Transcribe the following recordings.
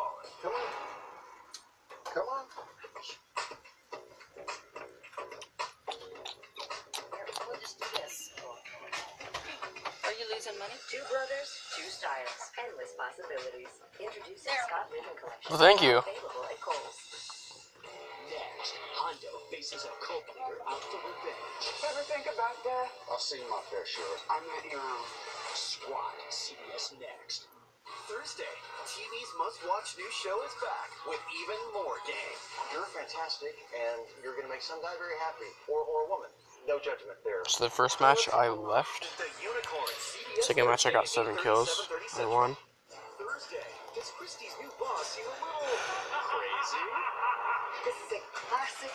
falling. Come on. Come on. We'll just do this. Are you losing money? Two brothers, two styles, endless possibilities. Introducing Scott Living Collection. Well, thank you. Available at Kohl's. Next, Hondo faces a cult leader out for revenge. Ever think about death? I've seen my fair share. I'm at your own. SWAT, CBS Next. Thursday, TV's must-watch new show is back with even more gang. You're fantastic, and you're going to make some guy very happy. Or a woman. No judgment there. So the first match I left. The Unicorn, CBS Second match I got Thursday, 7 kills. 8:37, I won. Thursday, does Christie's new boss seem a little crazy? This is a classic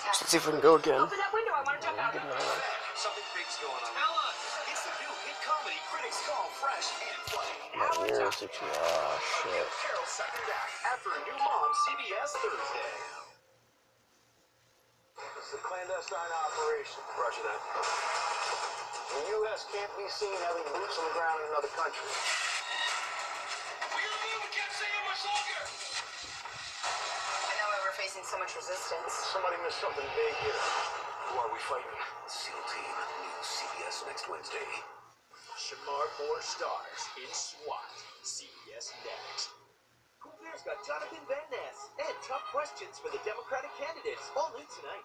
Let's see if we can go again. Open that window, I want to jump out. Something big's going on. Tell us! It's the new hit comedy critics call fresh and funny. Yeah, 60. Oh, shit. Carol's second act after a new mom, CBS Thursday. It's a clandestine operation. Roger that. The U.S. can't be seen having boots on the ground in another country. We can't stay in much longer! I know why we're facing so much resistance. Somebody missed something big here. Who are we fighting? SEAL Team, new CBS next Wednesday. Shamar 4 stars in SWAT, CBS Next. Who There's got Jonathan Van Ness and tough questions for the Democratic candidates. All new tonight.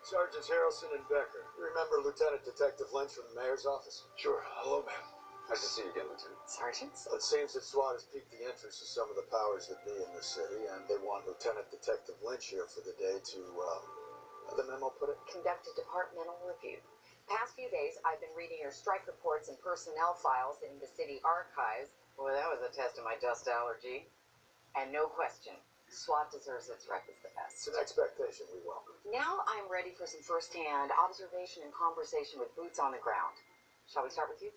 Sergeants Harrelson and Becker. You remember Lieutenant Detective Lynch from the mayor's office? Sure. Hello, ma'am. Nice to see you again, Lieutenant. Sergeants? Well, it seems that SWAT has piqued the interest of some of the powers that be in the city, and they want Lieutenant Detective Lynch here for the day to, how the memo put it? Conduct a departmental review. Past few days, I've been reading your strike reports and personnel files in the city archives. Boy, that was a test of my dust allergy. And no question, SWAT deserves its rep as the best. It's an expectation we welcome. Now I'm ready for some first-hand observation and conversation with boots on the ground. Shall we start with you?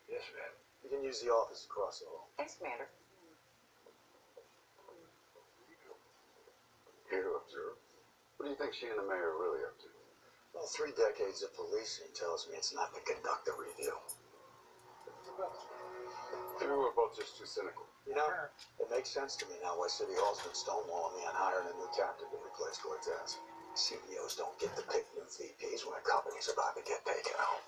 Yes, ma'am. You can use the office across the hall. Thanks, Commander. Here to observe. What do you think she and the mayor are really up to? Well, 3 decades of policing tells me it's not to conduct a review. Maybe we're both just too cynical. You know, it makes sense to me now why City Hall's been stonewalling me on hiring a new captain to replace Cortez. CEOs don't get to pick new VPs when a company's about to get taken out.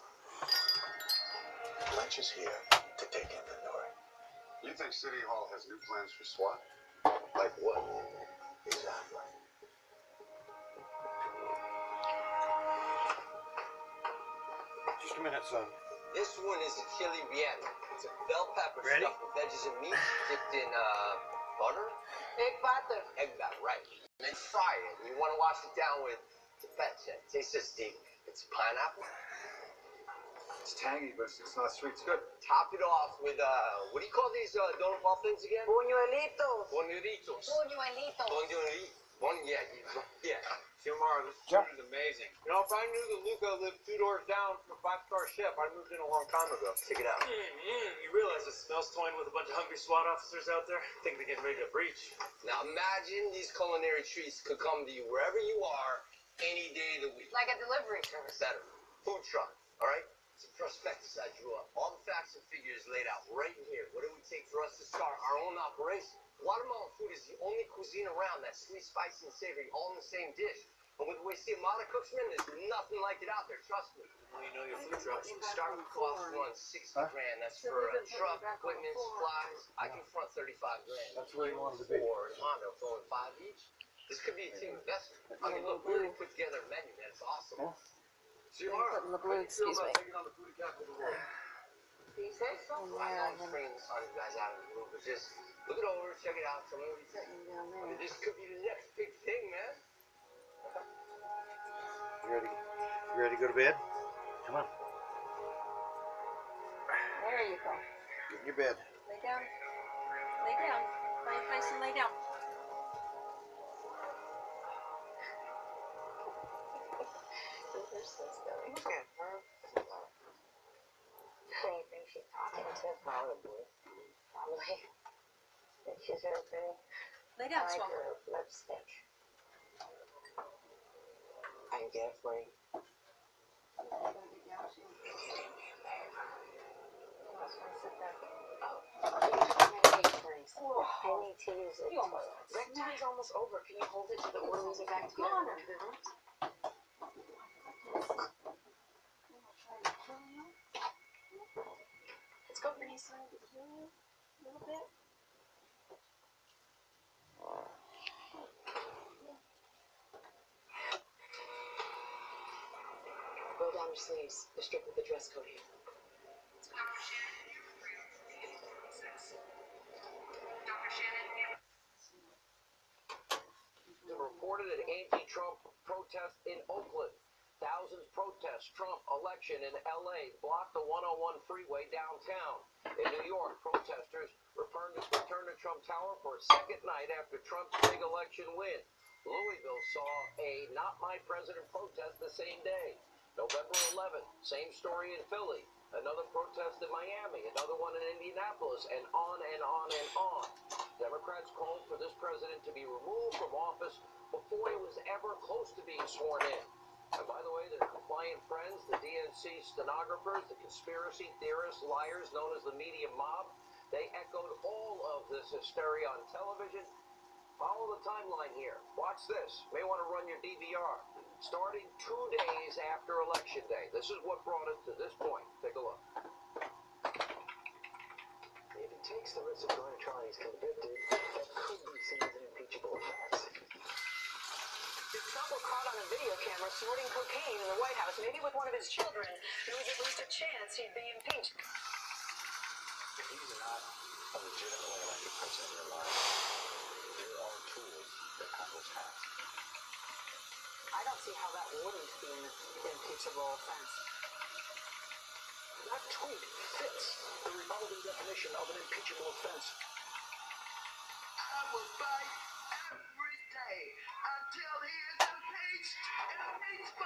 Lynch is here to take inventory. You think City Hall has new plans for SWAT? Like what? Exactly. Just a minute, son. This one is a chili relleno. It's a bell pepper stuffed with veggies and meat, dipped in butter. Egg butter. Egg batter, right. And then fry it. You want to wash it down with pepper. Tastes just deep. It's pineapple. It's tangy, but it's not sweet. It's good. Top it off with, what do you call these donut ball things again? Buñuelitos. Buñuelitos. Buñuelitos. Yeah. Shamar, this food is amazing. You know, if I knew that Luca lived 2 doors down from a 5-star chef, I moved in a long time ago. Check it out. You realize it smells toying with a bunch of hungry SWAT officers out there? Think they're getting ready to breach. Now imagine these culinary treats could come to you wherever you are, any day of the week. Like a delivery service. Better. Food truck, all right? It's a prospectus I drew up. All the facts and figures laid out right in here. What it would take for us to start our own operation. Guatemalan food is the only cuisine around that's sweet, spicy, and savory all in the same dish. And with the way Xiomara cooks, man, there's nothing like it out there, trust me. Well, you know your food truck. Start with cost runs 60 grand. That's for a truck, equipment, supplies. I can front 35 grand. That's where you wanted to be. Or Honda throwing 5 each. This could be a team investment. I mean, look, we already put together a menu, man. It's awesome. Shamar, Put in the blue, excuse me. taking on the food capital of the world? Do you say so? I know I'm spraying the sun, you guys out of the group, but just look it over, check it out, tell me what you think. I mean, this could be the next big thing, man. You ready to go to bed? Come on. There you go. Get in your bed. Lay down. Lay down. Find a place and lay down. They're so silly. Who do you think she's talking to? Probably. Think she's really pretty. Lay down, I like Swamp. her lipstick. I can get it for you. Sit there. Oh, I'm gonna take it for you. almost over. Can you hold it till the orderlies are back together? Let's go, Bernice. A little bit. Roll down your sleeves. They're strict with the dress code here. Reported an anti-Trump protest in Oakland. Thousands protest Trump election in L.A. blocked the 101 freeway downtown. In New York, protesters returned to Trump Tower for a second night after Trump's big election win. Louisville saw a Not My President protest the same day. November 11th, same story in Philly. Another protest in Miami, another one in Indianapolis, and on and on and on. Democrats called for this president to be removed from office before he was ever close to being sworn in. And by the way, their compliant friends, the DNC stenographers, the conspiracy theorists, liars known as the media mob, they echoed all of this hysteria on television. Follow the timeline here. Watch this. May want to run your DVR. Starting 2 days after Election Day. This is what brought it to this point. Take a look. If he takes the risk of going to trial and he's convicted, that could be seen as an impeachable offense. If Trump were caught on a video camera snorting cocaine in the White House, maybe with one of his children, there was at least a chance he'd be impeached. If he's not a legitimately elected president in your life, there are tools that Congress has. I don't see how that wouldn't be an impeachable offense. That tweet fits the Republican definition of an impeachable offense. I will fight every day until he is impeached. Impeach 45.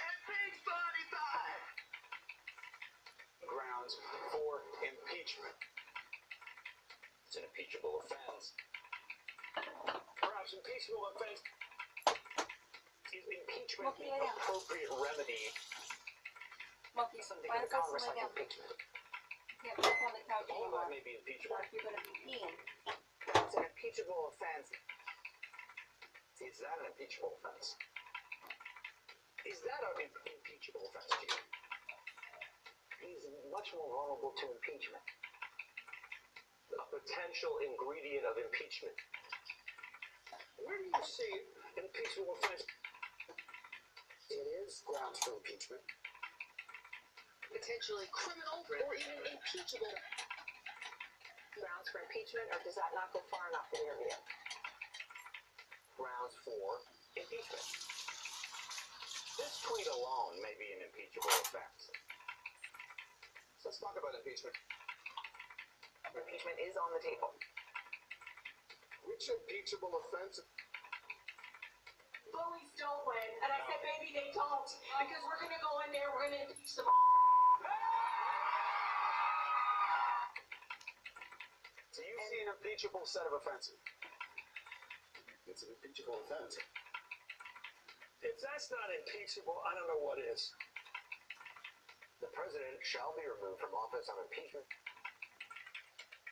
Impeach 45. Grounds for impeachment. It's an impeachable offense. Perhaps impeachable offense is impeachment the appropriate remedy. Monkey, Something find in a place to Congress lay like down. impeachment. Yeah, jump on the couch All of anymore. that may be impeachable. Like you're gonna be peeing. That's an impeachable offense. Is that an impeachable offense? Is that an impeachable offense to you? He's much more vulnerable to impeachment. A potential ingredient of impeachment. Where do you see impeachable offense? It is grounds for impeachment. Potentially criminal or even impeachable grounds for impeachment, or does that not go far enough in your view? Grounds for impeachment. This tweet alone may be an impeachable offense. So let's talk about impeachment. Impeachment is on the table. Which impeachable offense? Bullies don't win, and I said maybe they don't, because we're gonna go in there, we're gonna impeach them. Do you see an impeachable set of offenses? It's an impeachable offense. If that's not impeachable, I don't know what is. The president shall be removed from office on impeachment.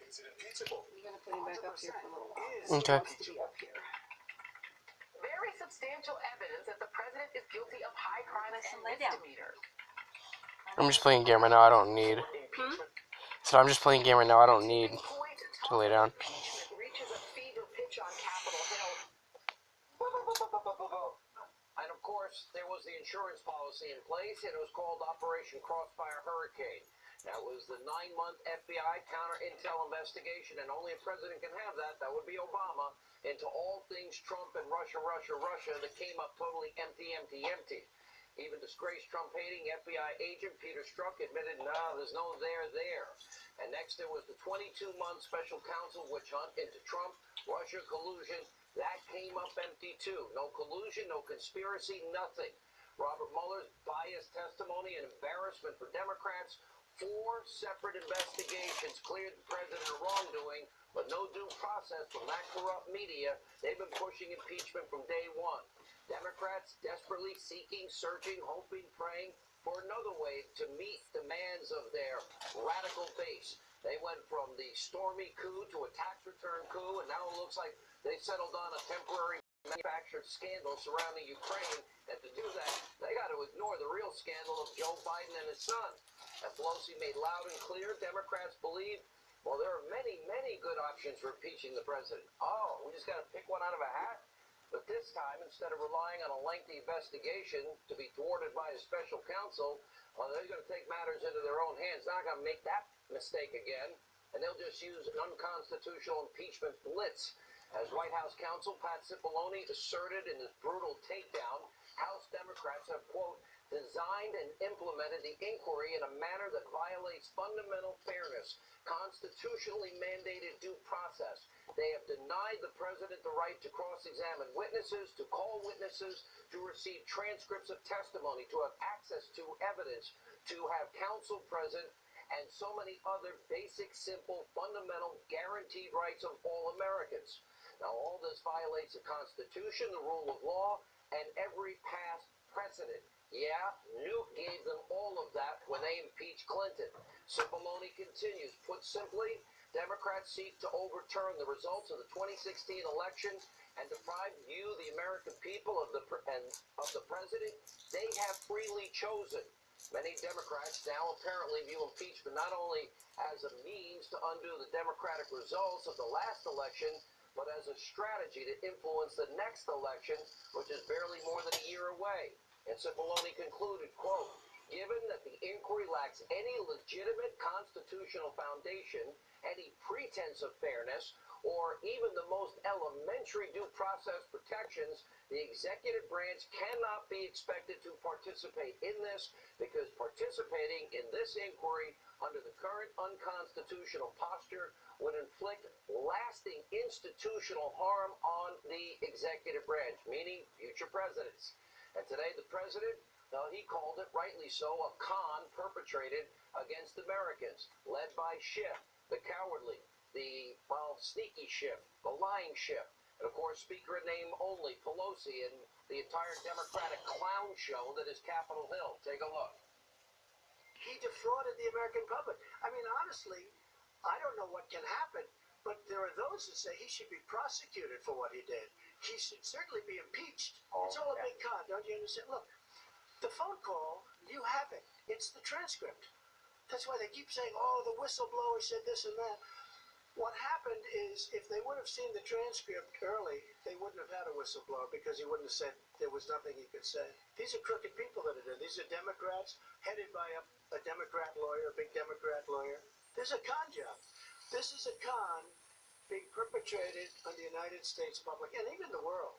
It's an impeachable. You're gonna put him back up here for a little while. Okay. Up here. Very substantial evidence that the president is guilty of high crimes and Lay down. misdemeanors. I'm just playing a game right now. I don't need. So I'm just playing a game right now. I don't need to lay down. Impeachment reaches a fever pitch on Capitol Hill. And of course, there was the insurance policy in place, and it was called Operation Crossfire Hurricane. That was the 9-month FBI counter-intel investigation, and only a president can have that. That would be Obama, into all things Trump and Russia that came up totally empty. Even disgraced Trump-hating FBI agent Peter Strzok admitted, no, there's no there. And next there was the 22-month special counsel witch hunt into Trump-Russia collusion. That came up empty too. No collusion, no conspiracy, nothing. Robert Mueller's biased testimony and embarrassment for Democrats. 4 separate investigations cleared the president of wrongdoing, but no due process from that corrupt media. They've been pushing impeachment from day one. Democrats desperately seeking, searching, hoping, praying for another way to meet demands of their radical base. They went from the stormy coup to a tax return coup, and now it looks like they settled on a temporary manufactured scandal surrounding Ukraine. And to do that, they got to ignore the real scandal of Joe Biden and his son. As Pelosi made loud and clear, Democrats believe, well, there are many, many good options for impeaching the president. Oh, we just got to pick one out of a hat? But this time, instead of relying on a lengthy investigation to be thwarted by a special counsel, well, they're going to take matters into their own hands. They're not going to make that mistake again, and they'll just use an unconstitutional impeachment blitz. As White House counsel Pat Cipollone asserted in his brutal takedown, House Democrats have, quote, designed and implemented the inquiry in a manner that violates fundamental fairness, constitutionally mandated due process. They have denied the president the right to cross-examine witnesses, to call witnesses, to receive transcripts of testimony, to have access to evidence, to have counsel present, and so many other basic, simple, fundamental, guaranteed rights of all Americans. Now, all this violates the Constitution, the rule of law, and every past precedent. Yeah, Newt gave them all of that when they impeached Clinton. Cipollone continues. Put simply, Democrats seek to overturn the results of the 2016 election and deprive you, the American people, of the president they have freely chosen. Many Democrats now apparently view impeachment not only as a means to undo the Democratic results of the last election, but as a strategy to influence the next election, which is barely more than a year away. And Cipollone concluded, quote, given that the inquiry lacks any legitimate constitutional foundation, any pretense of fairness, or even the most elementary due process protections, the executive branch cannot be expected to participate in this, because participating in this inquiry under the current unconstitutional posture would inflict lasting institutional harm on the executive branch, meaning future presidents. And today the president, he called it, rightly so, a con perpetrated against Americans, led by Schiff, the cowardly, the, sneaky Schiff, the lying Schiff, and of course Speaker in name only, Pelosi, and the entire Democratic clown show that is Capitol Hill. Take a look. He defrauded the American public. I mean, honestly, I don't know what can happen, but there are those that say he should be prosecuted for what he did. He should certainly be impeached. It's all a big con, don't you understand? Look, the phone call, you have it. It's the transcript. That's why they keep saying, oh, the whistleblower said this and that. What happened is, if they would have seen the transcript early, they wouldn't have had a whistleblower, because he wouldn't have said there was nothing he could say. These are crooked people that are there. These are Democrats, headed by a Democrat lawyer, a big Democrat lawyer. There's a con job. This is a con being perpetrated on the United States public, and even the world.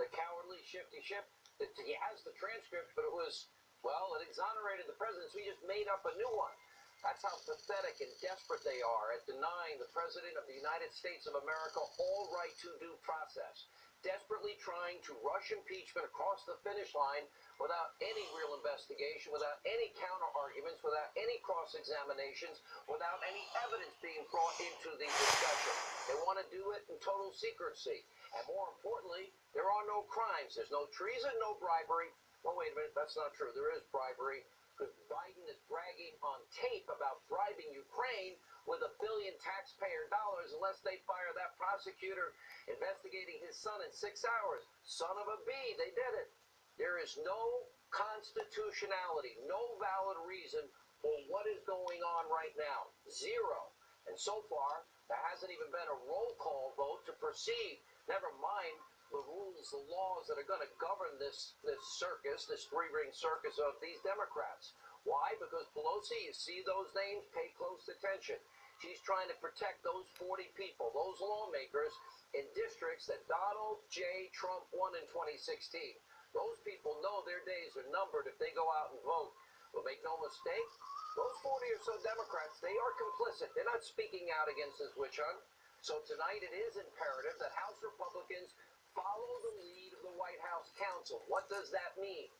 The cowardly shifty Schiff, he has the transcript, but it was, well, it exonerated the president, so he just made up a new one. That's how pathetic and desperate they are at denying the President of the United States of America all right to due process, desperately trying to rush impeachment across the finish line without any real investigation, without any counter-arguments, without any cross-examinations, without any evidence being brought into the discussion. They want to do it in total secrecy. And more importantly, there are no crimes. There's no treason, no bribery. Well, wait a minute, that's not true. There is bribery, because Biden is bragging on tape about bribing Ukraine with $1 billion taxpayer dollars unless they fire that prosecutor investigating his son in 6 hours. Son of a bee, they did it. There is no constitutionality, no valid reason for what is going on right now. Zero. And so far, there hasn't even been a roll call vote to proceed. Never mind the rules, the laws that are going to govern this circus, this three-ring circus of these Democrats. Why? Because Pelosi, you see those names, pay close attention. She's trying to protect those 40 people, those lawmakers in districts that Donald J. Trump won in 2016. Those people know their days are numbered if they go out and vote. But make no mistake, those 40 or so Democrats, they are complicit. They're not speaking out against this witch hunt. So tonight it is imperative that House Republicans follow the lead of the White House counsel. What does that mean?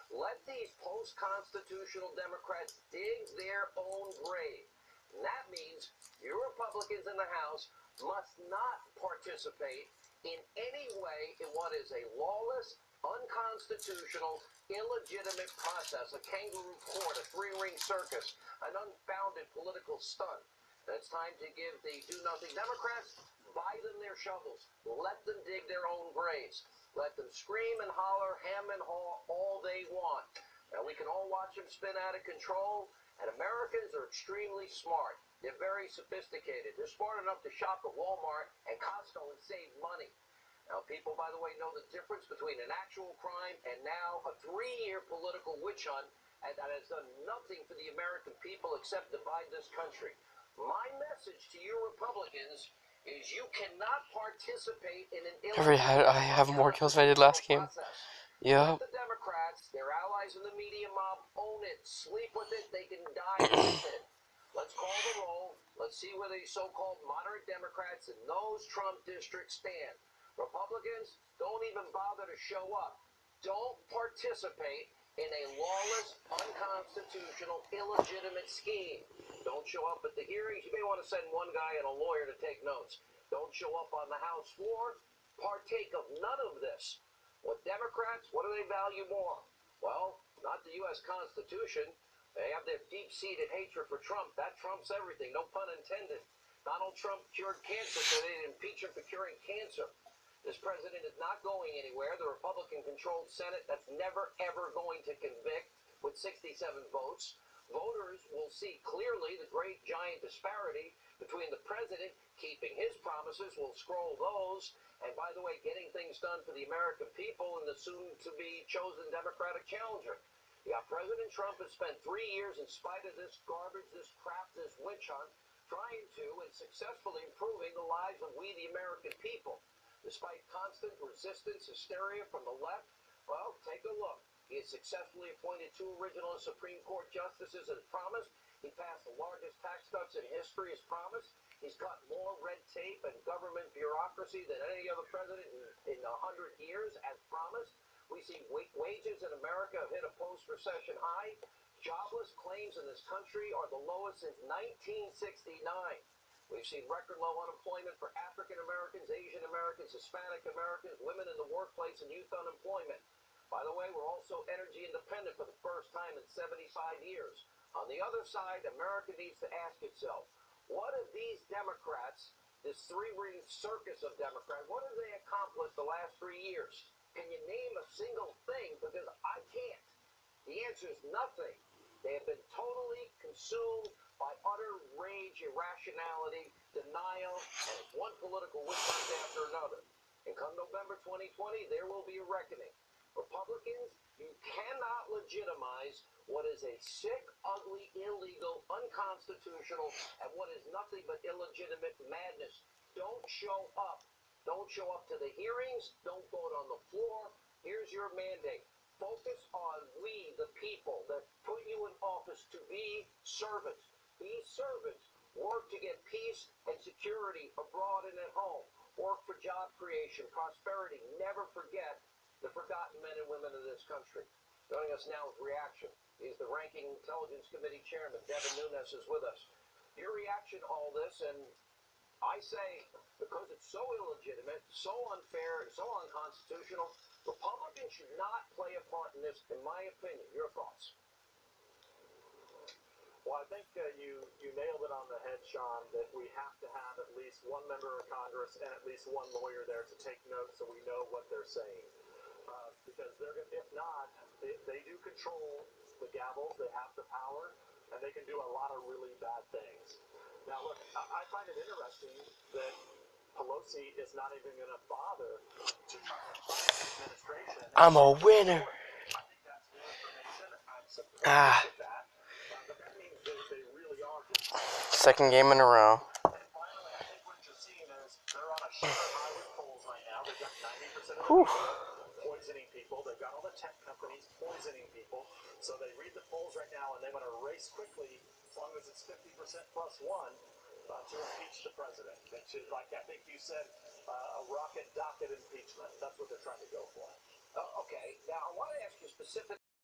Let these post-constitutional Democrats dig their own grave. And that means you Republicans in the House must not participate in any way in what is a lawless, unconstitutional, illegitimate process, a kangaroo court, a three-ring circus, an unfounded political stunt. It's time to give the do-nothing Democrats, buy them their shovels. Let them dig their own graves. Let them scream and holler, hem and haw all they want. Now, we can all watch them spin out of control, and Americans are extremely smart. They're very sophisticated. They're smart enough to shop at Walmart and Costco and save money. Now, people, by the way, know the difference between an actual crime and now a 3-year political witch hunt that has done nothing for the American people except divide this country. My message to you Republicans is you cannot participate in an I have more kills than I did last game. Yeah. Let the Democrats, their allies in the media mob, own it, sleep with it, they can die with it. Let's call the roll. Let's see where these so-called moderate Democrats in those Trump districts stand. Republicans, don't even bother to show up. Don't participate in a lawless, unconstitutional, illegitimate scheme. Don't show up at the hearings. You may want to send one guy and a lawyer to take notes. Don't show up on the House floor. Partake of none of this. What Democrats, what do they value more? Well, not the U.S. Constitution. They have their deep-seated hatred for Trump. That trumps everything, no pun intended. Donald Trump cured cancer, so they didn't impeach him for curing cancer. This president is not going anywhere. The Republican-controlled Senate, that's never, ever going to convict with 67 votes. Voters will see clearly the great giant disparity between the president keeping his promises, will scroll those, and by the way, getting things done for the American people and the soon-to-be chosen Democratic challenger. Yeah, President Trump has spent 3 years in spite of this garbage, this crap, this witch hunt, trying to and successfully improving the lives of we, the American people. Despite constant resistance, hysteria from the left, well, take a look. He has successfully appointed 2 original Supreme Court justices as promised. He passed the largest tax cuts in history as promised. He's cut more red tape and government bureaucracy than any other president in 100 years as promised. We see wages in America have hit a post-recession high. Jobless claims in this country are the lowest since 1969. We've seen record low unemployment for African Americans, Asian Americans, Hispanic Americans, women in the workplace, and youth unemployment. By the way, we're also energy independent for the first time in 75 years. On the other side, America needs to ask itself, what have these Democrats, this 3-ring circus of Democrats, what have they accomplished the last 3 years? Can you name a single thing? Because I can't. The answer is nothing. They have been totally consumed by utter rage, irrationality, denial, and one political witch hunt after another. And come November 2020, there will be a reckoning. Republicans, you cannot legitimize what is a sick, ugly, illegal, unconstitutional, and what is nothing but illegitimate madness. Don't show up. Don't show up to the hearings. Don't vote on the floor. Here's your mandate. Focus on we, the people, that put you in office to be servants. Be servants. Work to get peace and security abroad and at home. Work for job creation, prosperity. Never forget the forgotten men and women of this country. Joining us now with reaction. He's the ranking Intelligence Committee Chairman. Devin Nunes is with us. Your reaction to all this, and I say, because it's so illegitimate, so unfair, and so unconstitutional, Republicans should not play a part in this, in my opinion. Your thoughts? Well, I think you nailed it on the head, Sean, that we have to have at least one member of Congress and at least one lawyer there to take notes so we know what they're saying. Because they're gonna, if not, they do control the gavels, they have the power, and they can do a lot of really bad things. Now, look, I find it interesting that Pelosi is not even going to bother to try to find the administration. I'm a winner. I think that's new information. I'm surprised at that. But that means they really are just... Second game in a row. And finally, I think what you're seeing is they're on a sugar high with polls right now. They've got 90% of the people poisoning people. They've got all the tech companies poisoning people. So they read the polls right now, and they want to race quickly, as long as it's 50% plus one, to impeach the president. Which is, like I think you said, a rocket docket impeachment. That's what they're trying to go for. Okay. Now, I want to ask you specifically.